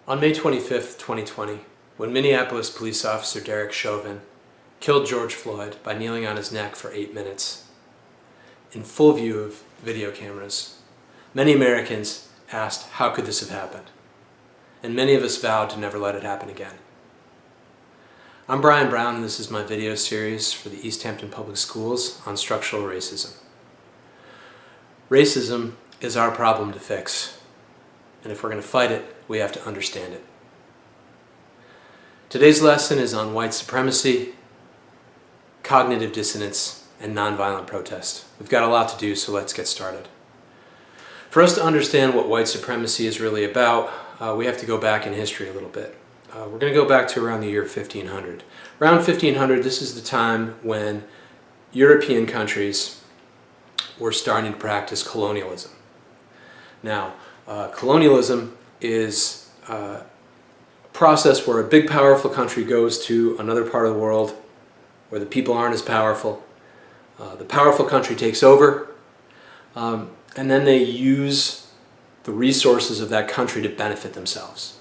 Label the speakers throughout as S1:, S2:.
S1: On May 25th, 2020, when Minneapolis police officer Derek Chauvin killed George Floyd by kneeling on his neck for 8 minutes, in full view of video cameras, many Americans asked, how could this have happened? And many of us vowed to never let it happen again. I'm Brian Brown, and this is my video series for the East Hampton Public Schools on structural racism. Racism is our problem to fix, and if we're going to fight it, we have to understand it. Today's lesson is on white supremacy, cognitive dissonance, and nonviolent protest. We've got a lot to do, so let's get started. For us to understand what white supremacy is really about, we have to go back in history a little bit. We're going to go back to around the year 1500. Around 1500, this is the time when European countries were starting to practice colonialism. Now, colonialism is a process where a big, powerful country goes to another part of the world where the people aren't as powerful. The powerful country takes over, and then they use the resources of that country to benefit themselves.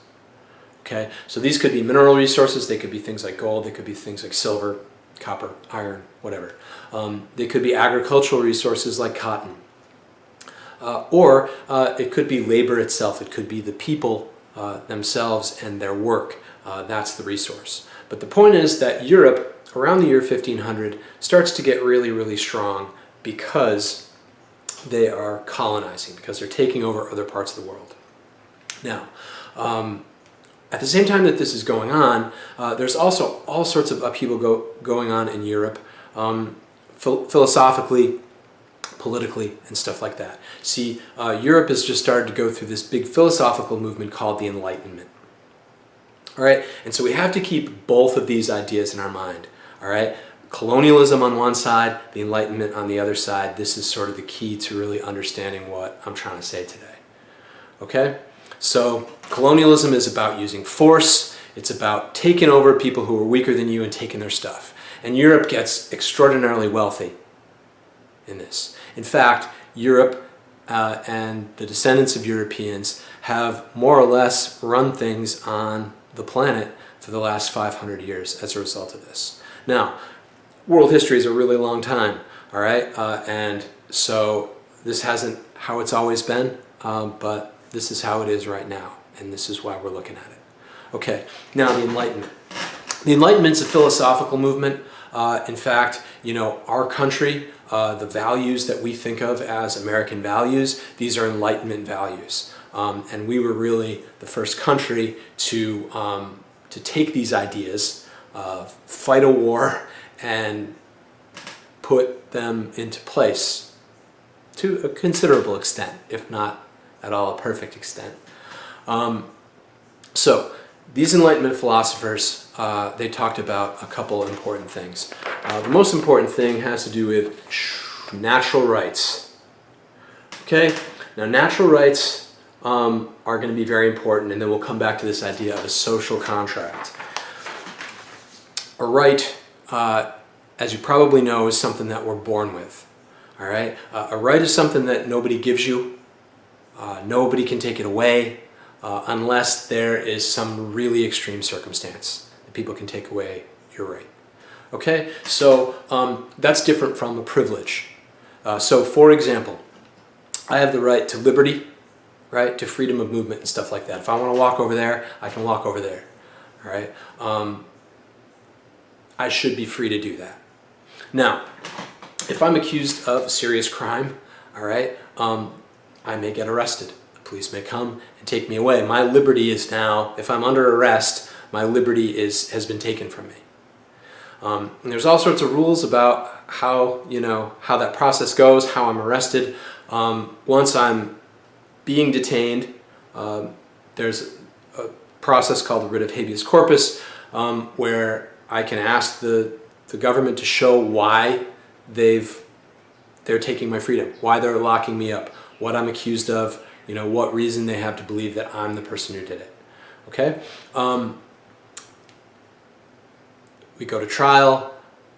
S1: Okay, so these could be mineral resources, they could be things like gold, they could be things like silver, copper, iron, whatever. They could be agricultural resources like cotton. Or it could be labor itself, it could be the people themselves and their work. That's the resource. But the point is that Europe, around the year 1500, starts to get really, really strong because they are colonizing, because they're taking over other parts of the world. Now, at the same time that this is going on, there's also all sorts of upheaval going on in Europe, philosophically, politically, and stuff like that. See, Europe has just started to go through this big philosophical movement called the Enlightenment. All right, and so we have to keep both of these ideas in our mind. All right, colonialism on one side, the Enlightenment on the other side. This is sort of the key to really understanding what I'm trying to say today. Okay, so colonialism is about using force. It's about taking over people who are weaker than you and taking their stuff. And Europe gets extraordinarily wealthy in this. In fact, Europe and the descendants of Europeans have more or less run things on the planet for the last 500 years as a result of this. Now, world history is a really long time, all right? And so this hasn't how it's always been, but this is how it is right now, and this is why we're looking at it. Okay, now the Enlightenment. The Enlightenment's a philosophical movement. In fact, you know, our country, the values that we think of as American values, these are Enlightenment values. And we were really the first country to take these ideas, fight a war, and put them into place to a considerable extent, if not at all a perfect extent. So these Enlightenment philosophers, they talked about a couple important things. The most important thing has to do with natural rights. Okay, now natural rights are going to be very important, and then we'll come back to this idea of a social contract. A right, as you probably know, is something that we're born with. All right, a right is something that nobody gives you. Nobody can take it away unless there is some really extreme circumstance that people can take away your right. Okay, so that's different from a privilege. So for example, I have the right to liberty, right, to freedom of movement and stuff like that. If I want to walk over there, I can walk over there. All right, I should be free to do that. Now, if I'm accused of a serious crime, all right, I may get arrested. The police may come and take me away. My liberty is now, if I'm under arrest, my liberty has been taken from me. And there's all sorts of rules about how that process goes, how I'm arrested. Once I'm being detained, there's a process called the writ of habeas corpus, where I can ask the government to show why they're taking my freedom, why they're locking me up, what I'm accused of, what reason they have to believe that I'm the person who did it. Okay? We go to trial.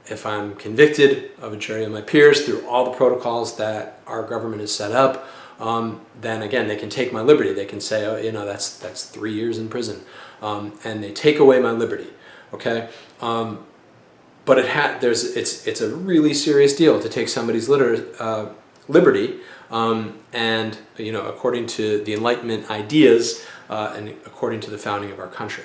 S1: If I'm convicted of a jury of my peers through all the protocols that our government has set up, then again, they can take my liberty. They can say, oh, you know, that's 3 years in prison, and they take away my liberty. Okay, but it's a really serious deal to take somebody's liberty, and you know, according to the Enlightenment ideas and according to the founding of our country.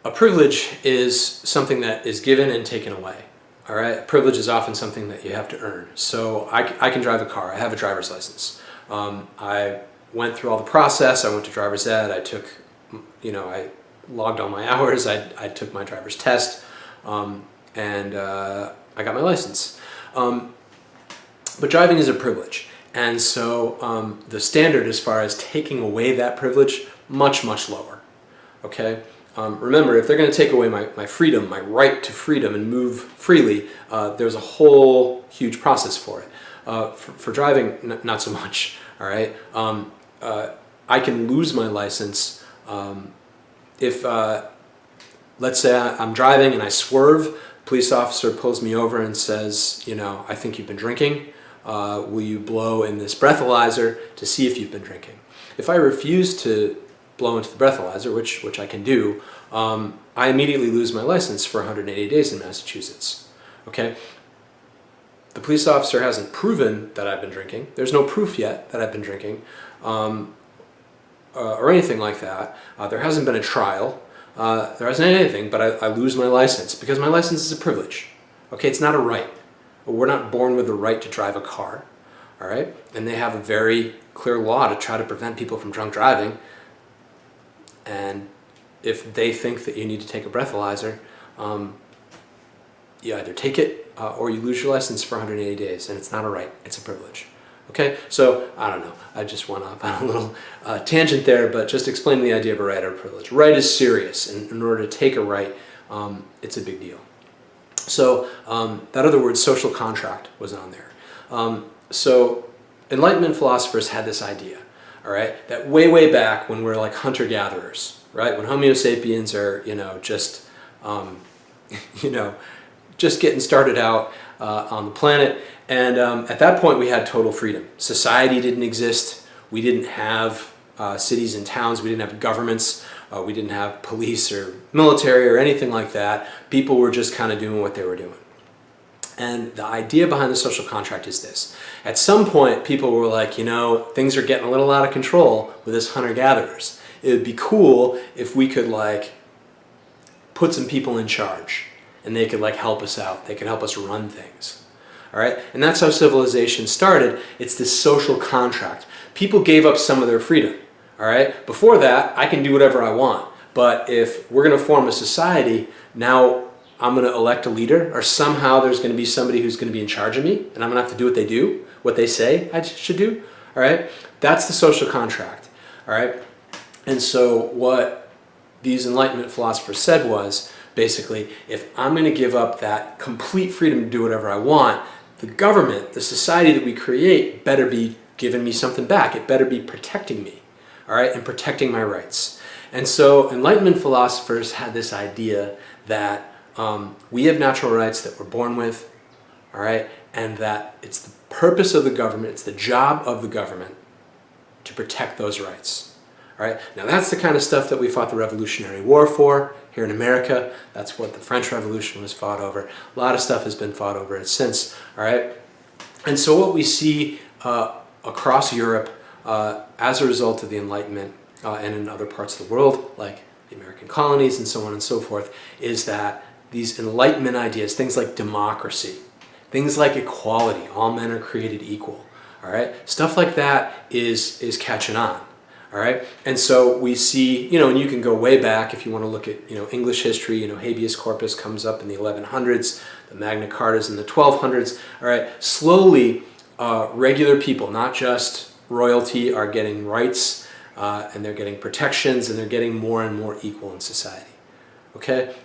S1: A privilege is something that is given and taken away. All right, a privilege is often something that you have to earn. So I can drive a car. I have a driver's license. I went through all the process. I went to driver's ed. I took, you know, I logged all my hours. I took my driver's test, and I got my license. But driving is a privilege, and so the standard as far as taking away that privilege, much lower. Okay. Remember, if they're going to take away my freedom, my right to freedom and move freely, there's a whole huge process for it. For driving, not so much. All right, I can lose my license if, let's say, I'm driving and I swerve. Police officer pulls me over and says, you know, I think you've been drinking. Will you blow in this breathalyzer to see if you've been drinking? If I refuse to blow into the breathalyzer, which I can do, I immediately lose my license for 180 days in Massachusetts. Okay? The police officer hasn't proven that I've been drinking. There's no proof yet that I've been drinking, or anything like that. There hasn't been a trial. There hasn't been anything, but I lose my license because my license is a privilege. Okay? It's not a right. We're not born with the right to drive a car. All right? And they have a very clear law to try to prevent people from drunk driving. And if they think that you need to take a breathalyzer, you either take it or you lose your license for 180 days, and it's not a right, it's a privilege. Okay, so I don't know, I just went off on a little tangent there, but just explaining the idea of a right or a privilege. Right is serious, and in order to take a right, it's a big deal. So that other word, social contract, was on there. So Enlightenment philosophers had this idea. All right, that way back when we're like hunter-gatherers, right? When Homo sapiens are, you know, just getting started out on the planet, and at that point we had total freedom. Society didn't exist. We didn't have cities and towns. We didn't have governments. We didn't have police or military or anything like that. People were just kind of doing what they were doing. And the idea behind the social contract is this. At some point, people were like, you know, things are getting a little out of control with this hunter-gatherers. It would be cool if we could, like, put some people in charge, and they could, like, help us out. They could help us run things. All right? And that's how civilization started. It's this social contract. People gave up some of their freedom. All right? Before that, I can do whatever I want. But if we're going to form a society, now I'm going to elect a leader, or somehow there's going to be somebody who's going to be in charge of me, and I'm going to have to do what they do, what they say I should do. All right? That's the social contract. All right? And so what these Enlightenment philosophers said was, basically, if I'm going to give up that complete freedom to do whatever I want, the government, the society that we create, better be giving me something back. It better be protecting me, all right, and protecting my rights. And so Enlightenment philosophers had this idea that we have natural rights that we're born with, all right, and that it's the purpose of the government, it's the job of the government to protect those rights. All right, now that's the kind of stuff that we fought the Revolutionary War for here in America. That's what the French Revolution was fought over. A lot of stuff has been fought over it since. All right, and so what we see across Europe as a result of the Enlightenment and in other parts of the world, like the American colonies and so on and so forth, is that these Enlightenment ideas, things like democracy, things like equality, all men are created equal. All right, stuff like that is catching on. All right, and so we see, you know, and you can go way back if you want to look at, you know, English history. You know, habeas corpus comes up in the 1100s, the Magna Carta's in the 1200s. All right, slowly, regular people, not just royalty, are getting rights, and they're getting protections, and they're getting more and more equal in society. Okay,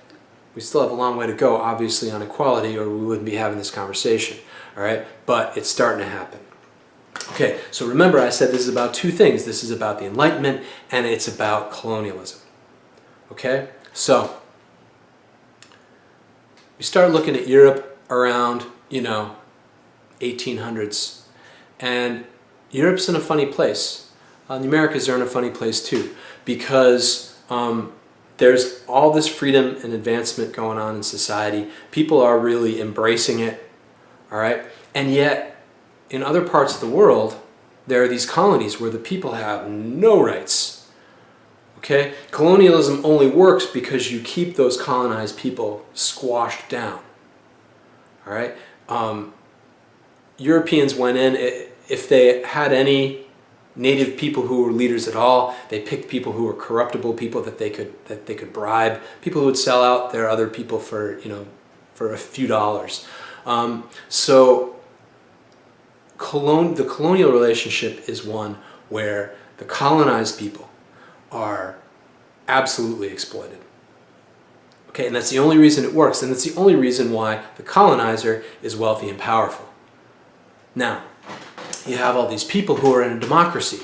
S1: we still have a long way to go, obviously, on equality, or we wouldn't be having this conversation. All right, but it's starting to happen. Okay, so remember I said this is about two things. This is about the Enlightenment and it's about colonialism. Okay, so we start looking at Europe around, you know, 1800s. And Europe's in a funny place. The Americas are in a funny place too, because there's all this freedom and advancement going on in society. People are really embracing it, all right? And yet, in other parts of the world, there are these colonies where the people have no rights, okay? Colonialism only works because you keep those colonized people squashed down, all right? Europeans went in, if they had any native people who were leaders at all, they picked people who were corruptible, people that they could bribe, people who would sell out their other people for, you know, for a few dollars. So the colonial relationship is one where the colonized people are absolutely exploited. Okay, and that's the only reason it works, and that's the only reason why the colonizer is wealthy and powerful. Now, you have all these people who are in a democracy.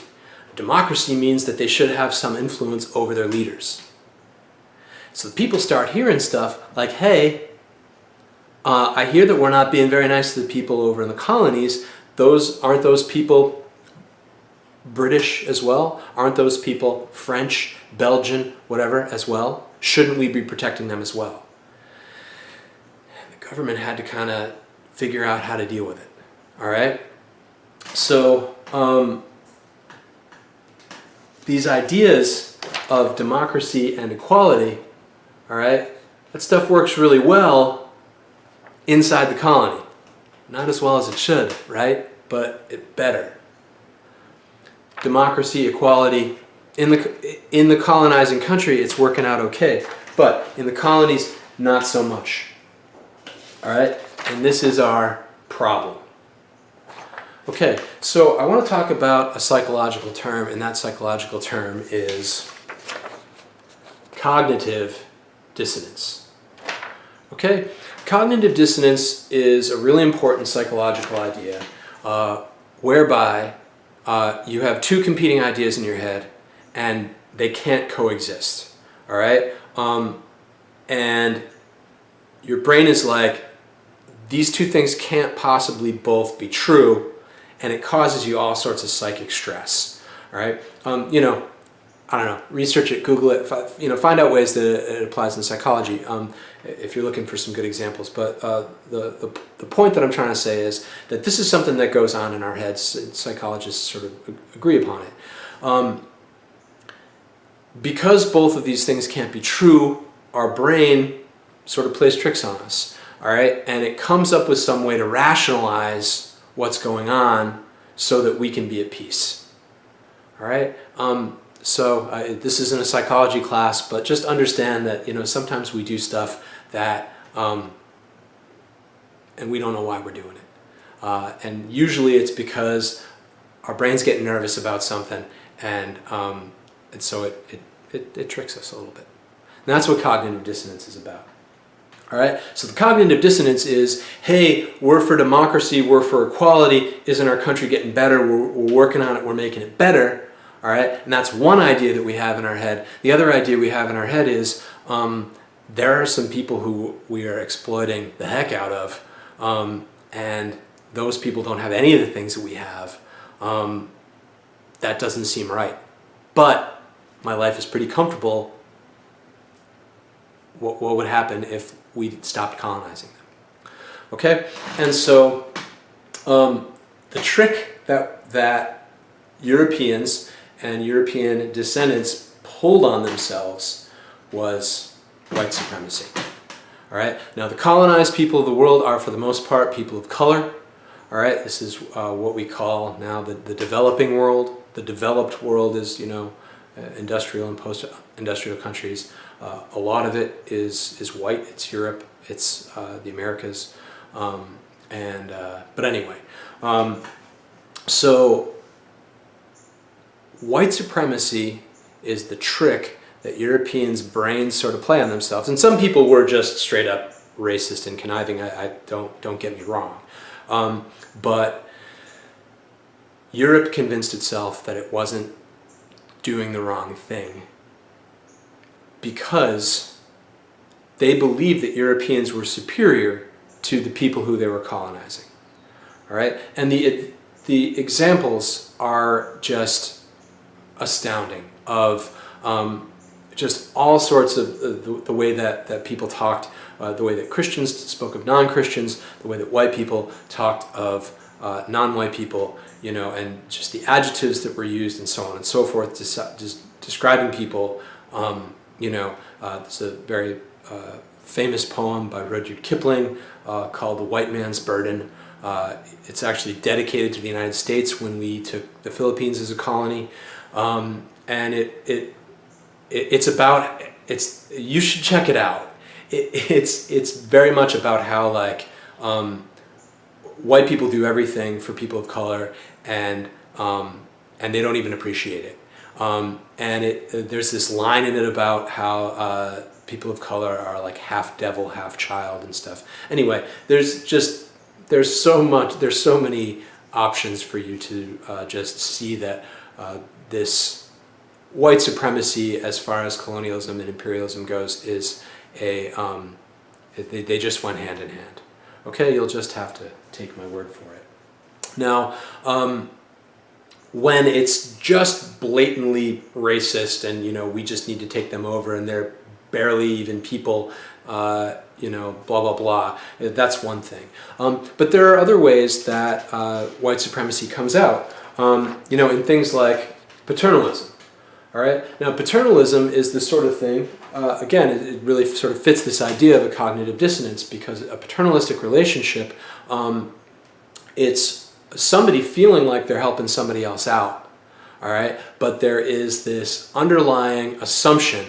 S1: Democracy means that they should have some influence over their leaders. So the people start hearing stuff like, hey, I hear that we're not being very nice to the people over in the colonies. Aren't those people British as well? Aren't those people French, Belgian, whatever as well? Shouldn't we be protecting them as well? The government had to kind of figure out how to deal with it. All right? So these ideas of democracy and equality, all right, that stuff works really well inside the colony. Not as well as it should, right? But it better. Democracy, equality, in the colonizing country, it's working out okay. But in the colonies, not so much. All right? And this is our problem. Okay, so I want to talk about a psychological term, and that psychological term is cognitive dissonance. Okay? Cognitive dissonance is a really important psychological idea whereby you have two competing ideas in your head and they can't coexist, all right? And your brain is like, these two things can't possibly both be true, and it causes you all sorts of psychic stress, all right? You know, I don't know, research it, Google it, find out ways that it applies in psychology if you're looking for some good examples. But the point that I'm trying to say is that this is something that goes on in our heads, and psychologists sort of agree upon it. Because both of these things can't be true, our brain sort of plays tricks on us, all right? And it comes up with some way to rationalize what's going on so that we can be at peace, all right? So this isn't a psychology class, but just understand that, you know, sometimes we do stuff that, and we don't know why we're doing it. And usually it's because our brain's getting nervous about something, and so it tricks us a little bit. And that's what cognitive dissonance is about. All right, so the cognitive dissonance is, hey, we're for democracy, we're for equality, isn't our country getting better, we're working on it, we're making it better. All right, and that's one idea that we have in our head. The other idea we have in our head is there are some people who we are exploiting the heck out of, and those people don't have any of the things that we have. That doesn't seem right. But my life is pretty comfortable. What would happen if we stopped colonizing them? Okay, and so the trick that Europeans and European descendants pulled on themselves was white supremacy. All right. Now, the colonized people of the world are, for the most part, people of color. All right. This is what we call now the developing world. The developed world is, you know, industrial and post-industrial countries. A lot of it is white. It's Europe. It's the Americas. But anyway, so white supremacy is the trick that Europeans' brains sort of play on themselves. And some people were just straight up racist and conniving. Don't get me wrong. But Europe convinced itself that it wasn't doing the wrong thing because they believed that Europeans were superior to the people who they were colonizing. All right, and the examples are just astounding of just all sorts of the way that people talked, the way that Christians spoke of non-Christians, the way that white people talked of non-white people, you know, and just the adjectives that were used and so on and so forth, just describing people. You know, there's a very famous poem by Rudyard Kipling called The White Man's Burden. It's actually dedicated to the United States when we took the Philippines as a colony. And you should check it out. It's very much about how, like, white people do everything for people of color, and they don't even appreciate it. There's this line in it about how people of color are like half devil, half child and stuff. Anyway, there's so many options for you to just see that this white supremacy, as far as colonialism and imperialism goes, is they just went hand in hand. Okay, you'll just have to take my word for it. Now, when it's just blatantly racist and, you know, we just need to take them over and they're barely even people, you know, blah, blah, blah, that's one thing. But there are other ways that white supremacy comes out, you know, in things like paternalism. All right. Now, paternalism is the sort of thing, again, it really sort of fits this idea of a cognitive dissonance, because a paternalistic relationship, it's somebody feeling like they're helping somebody else out. All right. But there is this underlying assumption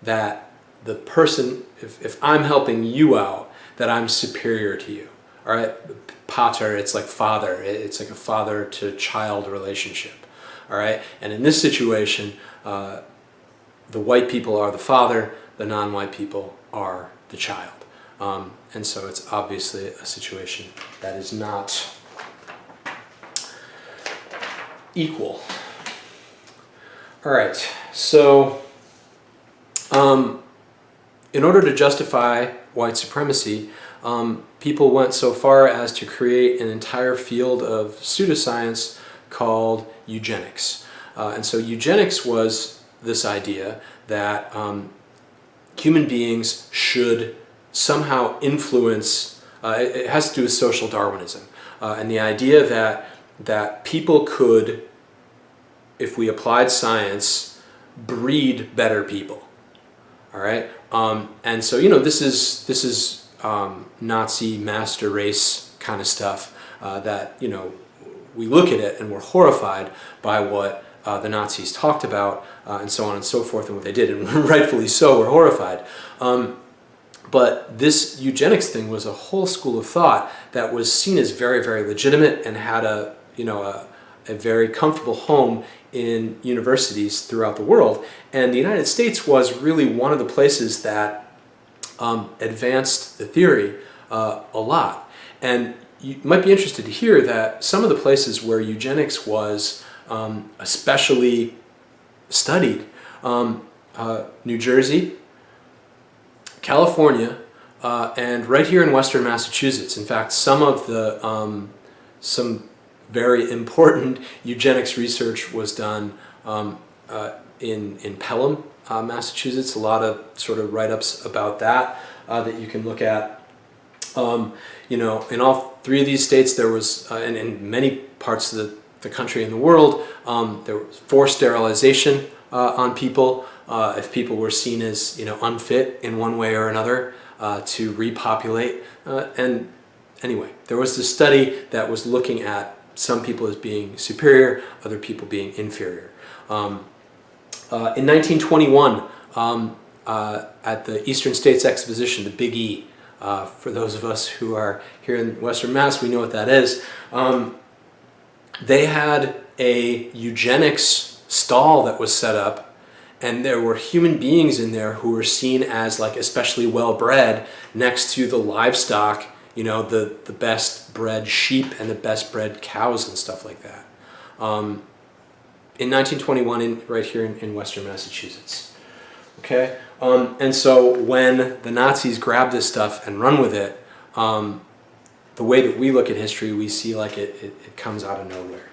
S1: that the person, if I'm helping you out, that I'm superior to you. All right. Pater, it's like father. It's like a father to child relationship. All right. And in this situation, the white people are the father, the non-white people are the child. And so it's obviously a situation that is not equal. All right, so in order to justify white supremacy, people went so far as to create an entire field of pseudoscience called eugenics. And so eugenics was this idea that human beings should somehow influence, it has to do with social Darwinism, and the idea that people could, if we applied science, breed better people. All right, and so, you know, this is Nazi master race kind of stuff that, you know, we look at it and we're horrified by what the Nazis talked about, and so on and so forth, and what they did, and rightfully so, we're horrified. But this eugenics thing was a whole school of thought that was seen as very, very legitimate and had a very comfortable home in universities throughout the world. And the United States was really one of the places that advanced the theory a lot. And you might be interested to hear that some of the places where eugenics was especially studied, New Jersey, California, and right here in Western Massachusetts. In fact, some of the some very important eugenics research was done in Pelham, Massachusetts. A lot of sort of write-ups about that that you can look at. You know, in all three of these states, there was, and in many parts of the country and the world, there was forced sterilization on people if people were seen as, you know, unfit in one way or another to repopulate. And anyway, there was this study that was looking at some people as being superior, other people being inferior. In 1921, at the Eastern States Exposition, the Big E, for those of us who are here in Western Mass, we know what that is. They had a eugenics stall that was set up, and there were human beings in there who were seen as like especially well bred next to the livestock, you know, the best bred sheep and the best bred cows and stuff like that. In 1921, right here in Western Massachusetts. Okay, and so when the Nazis grabbed this stuff and run with it, the way that we look at history, we see like it comes out of nowhere.